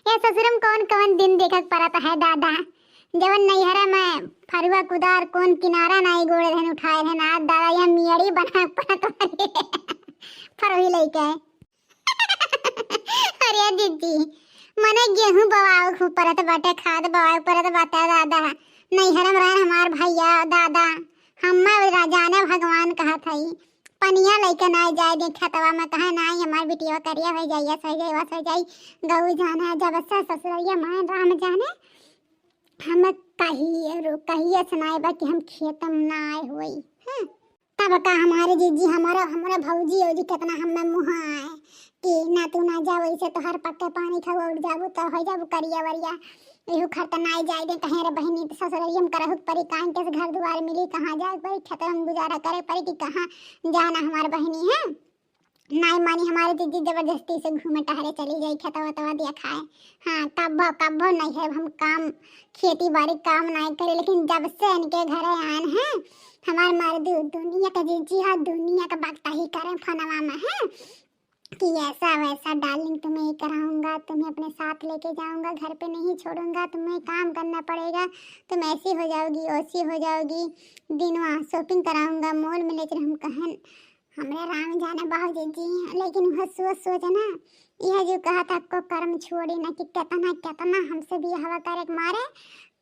ये ससुरम कौन कौन दिन देखक परत है दादा। जवन नैहरा में फरुआ कुदार कौन किनारा नहीं गोड़े रहन उठाए रहन आज दादा यहाँ मियाड़ी बना परत फरोही लेके अरे दीदी मने गेहूं बवाओ खूब परत बाटे खाद बवाओ परत बाटे दादा। नैहरा में रहन हमार भैया दादा हम्मा राजाने भगवान कहा थई पनिया लेके ना जाए दे खेतवा में कहा ना हमार बिटिया करिया हो जाइए सही जाई गऊ जाना जब से ससुरैया मान राम जाने हम कहिए सुनाए बा कि हम खेतम ना आए होई हैं तब का हमारे जीजी हमारा भौजी ओजी कितना हमें मुँह आए कि ना तू ना जा वैसे तो हर पक्के पानी खाओ उठ जाबू तो हो जाबू करिया वरिया एहू खरता ना जाए दे कहे रे बहनी ससुरैया में करहु परी कान के घर दुआर मिली कहाँ जाए परी खेतवा में गुजारा करे परी कि कहाँ जाना हमार बहनी है नहीं मानी हमारे दीदी जबरदस्ती से घूमे टहरे चली जाई खेतवा तवा दिया खाए। हाँ कब्बो नहीं है हम काम खेती बाड़ी काम नहीं करे लेकिन जब से इनके घरे आन हैं हमार मर्द दुनिया का जीजी है दुनिया का बकता ही करें फनवा में है कि ऐसा वैसा डार्लिंग तुम्हें ही कराऊंगा तुम्हें अपने साथ लेके जाऊंगा घर पे नहीं छोड़ूंगा तुम्हें काम करना पड़ेगा तुम ऐसी हो जाओगी वैसी हो जाओगी दिनवा शॉपिंग कराऊंगा मॉल में लेकर हम कहें हमरे राम जाने बहुत जी लेकिन वह सोच ना यह जो कहा था को कर्म छोड़ी ना कि कितना हमसे भी हवा करे मारे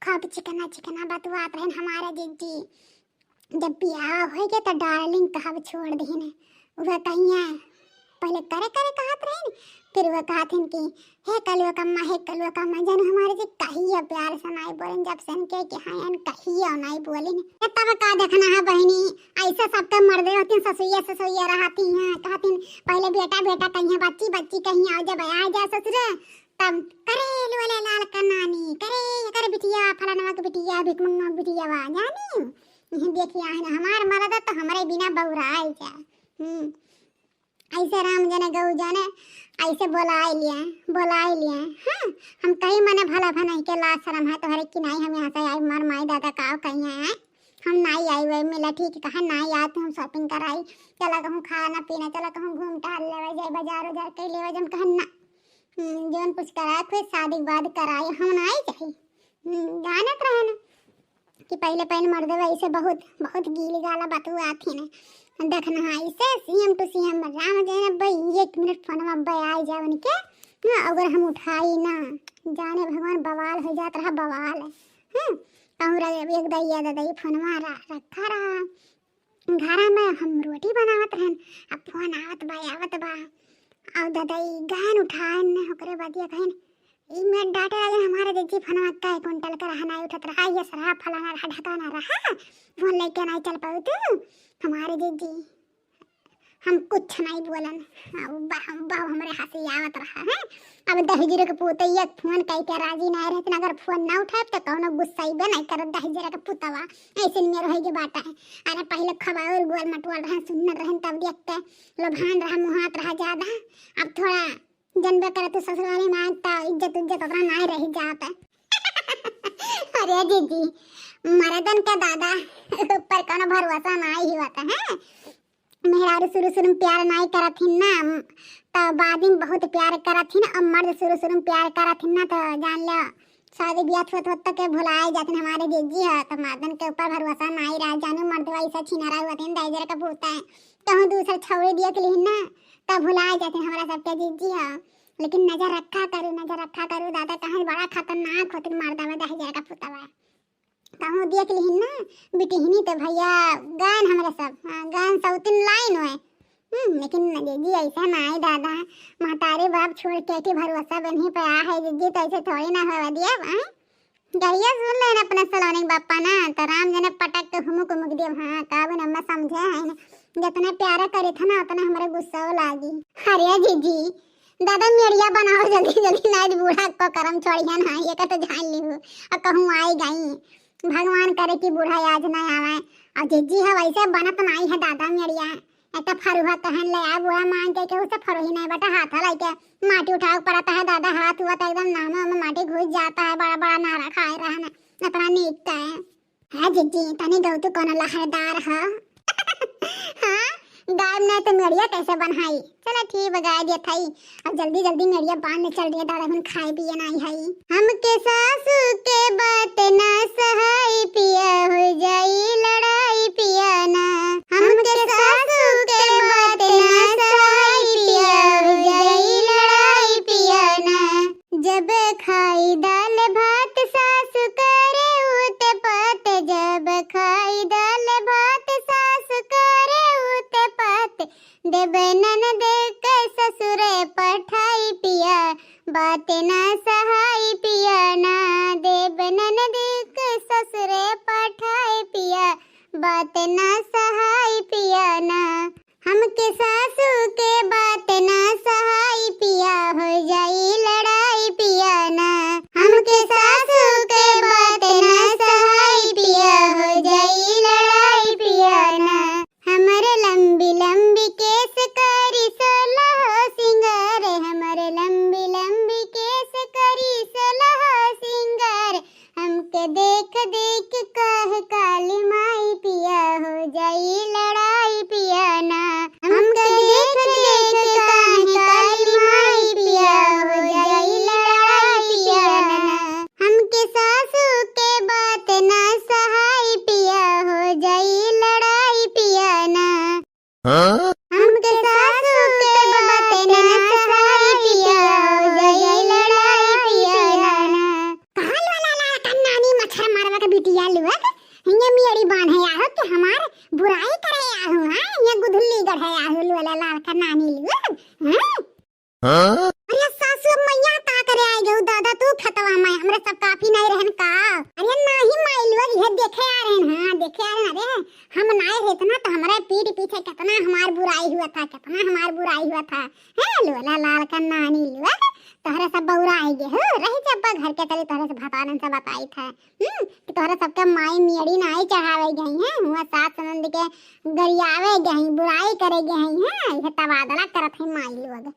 खूब चिकना बतवात रहे हमारे जीजी जब बियाह हो गया तो डार्लिंग कहब छोड़ दीन वह कहिए पहले करे कहत रहे फिर वह कहत कि हे कलुआ कम्मा जन हमारे जी कहिए प्यार से नहीं बोलें जब से इनके कि हाँ अन कहिए नहीं बोलें तब का देखना है बहनी ऐसा सब तो मर्दे होती ससुइया रहती हैं कहती पहले बेटा कहीं बच्ची कहीं आ जा ससुर तब करे लोले लाल का नानी करे बिटिया फलाना के बिटिया भिकमंगा बिटिया वा जानी देखिए हमार मर्द तो हमारे बिना बौराए जा ऐसे राम जाने गऊ जाने ऐसे बोला लिया हाँ हम कहीं मने भला नहीं के लाज शर्म है तो हर की नहीं हम यहाँ से आई मार माई दादा का कहीं आए हम नहीं आई वही मिला ठीक कहा नहीं आए तो हम शॉपिंग कराई चला कहूँ खाना पीना चला कहूँ घूम टहल ले जाए बाजार उजार कर ले जम कहा ना जौन कुछ कराए फिर शादी बाद कराए हम ना आई चाहिए जानत रहे ना कि पहले मर्दे वैसे बहुत गीली गाला बतू आती ना देखना है इसे सीएम टू सीएम राम जाने भाई 1 मिनट फोन में आ जाए उनके अगर हम उठाई ना जाने भगवान बवाल हो जाता रहा बवाल है कहूँ एक दैया फोन में रखा रहा घर में हम रोटी बनावत रहन अब फोन आवत बा और दादाई गहन उठान ओकरे बाद ये कहन ई में डाटा आगे हमारे दीदी फोन में का कुंटल का रहा उठत रहा ये सरा फलाना रहा ढकाना रहा फोन लेके नहीं चल पाऊ तू हमारे दीदी हम कुछ नहीं बोलन बाबा हमारे हंसी आवत रहा है अब दहेजरे के पुतैया फोन कई के राजी नहीं रहते अगर फोन ना उठाए तो कौनो गुस्सा ही नहीं कर दहेजरे के पुतवा ऐसे में रह के बाटा है अरे पहले खबार गोल मटवाल रहा सुनर रहे तब देख के लोभान रहा मुहात रहा ज्यादा अब थोड़ा जनबे करे तो ससुराली में आता इज्जत उतना नहीं रह जाता अरे दीदी मरदन का दादा ऊपर का भरोसा नहीं होता है मेहरारू शुरू प्यार नहीं करथिन ना तो बाद में बहुत प्यार करथिन अब मर्द शुरू प्यार करथिन ना तो जान लो शादी ब्याह होत के भुलाए जाते हमारे जीजी है तो मर्दन के ऊपर भरोसा नहीं रहा जानू मर्द वैसा छिनारा हुआ थे दाइजर का पूता है कहूँ दूसरा छौड़े दिया के लिए ना तब भुलाए जाते हमारा सबके जीजी है लेकिन नजर रखा करूँ दादा कहाँ बड़ा खतरनाक होते मर्दा में दाइजर का पूता हुआ कहूँ देख ली ना बिटिहनी तो भैया गान हमारे सब गान सौतिन लाइन हुए लेकिन जीजी ऐसा ना है दादा महतारे बाप छोड़ के भरोसा बनी पे आ है जीजी तो ऐसे थोड़ी ना हवा दिया गैया सुन लेना अपने सलोनी बापा ना तो राम जने पटक के हुमुक उमुक दिया हाँ काबू न समझे है ना जितना प्यारा करे था ना उतना हमारे गुस्सा लागी अरे जीजी दादा मेरिया बनाओ जल्दी नहीं बूढ़ा को करम छोड़िया ना ये का तो जान ली और कहूँ आई गई भगवान करे कि बूढ़ा आज ना आवे और जीजी है वैसे बनत नहीं है दादा मेरिया एक फरुहा कहन ले आ बुआ मान के उसे फरुही नहीं बेटा हाथ लेके माटी उठाओ पड़ता है दादा हाथ हुआ तो एकदम नामा में माटी घुस जाता है बड़ा नारा खाए रहना इतना नीकता है जीजी तनी गौतु कौन लहरदार है हाँ गायब नहीं तो मेड़िया कैसे बनाई। चला ठीक बगाए दिया थई। अब जल्दी जल्दी मेड़िया बांधने चल दिया दादा हुन खाए पिए नहीं हई। हमके सासू के बात ना सहाई पिया हो जाई लड़ाई पिया ना। हमके सासू के बात ना सहाई पिया हो जाई लड़ाई पिया ना। जब खाई दाल भात सासु करे उते पात। जब खाई दाल भात सासु करे उते पात। देबे ननद के ससुरे पठाई पिया बात ना सहाई पिया ना। देबे ननद के ससुरे पठाई पिया बात ना सहाई पिया ना। हमके सासू के बात ना सहाई पिया हो जाई लड़ाई पिया ना। हमके सासू के बात ना सहाई पिया हो जाई लड़ाई पिया ना। हमरे लंबी लंबी केस करी सोलह सिंगार। हमरे लंबी लंबी केस करी सोलह सिंगार। हमके देख देख कह काली माई पिया हो जाई लड़ाई पिया ना। हमके देख देख कह काली माई पिया हो जाई लड़ाई पिया ना। हमके सासू के बात ना सहाई पिया हो जाई लड़ाई पिया ना। हमके सासू के बात ना सहाई पिया हो जाई लड़ाई पिया ना। कहल वाला ला कन्नानी मच्छर मारवा के बिटिया लुआ हिंगे मियड़ी बांधे आहो कि हमार बुराई करे आहो। हां ये गुधुल्ली गढ़े आहो वाला लाल कन्नानी लुआ। हां अरे सासू मैया का करे आई गऊ दादा तू खतवा मैं हमरे सब काफी नहीं रहन का। अरे नहीं माइलवा ये देखे आ रहन। हां देखे आ रहन। अरे हम नाय रहत ना तो हमारे पीठ पीछे कितना हमार बुराई हुआ था कितना हमार बुराई हुआ था। है लोला लाल कन्नानी लुआ तोहरे सब बौरा आई गे हो रही जब घर के तले तोहरे से भतानन से बताई था कि तोहरे सबके माई मियड़ी नाई चढ़ावे गई हैं। हुआ सास नंद के गरियावे गई बुराई करे गई हैं। ये तबादला करत है माई लोग।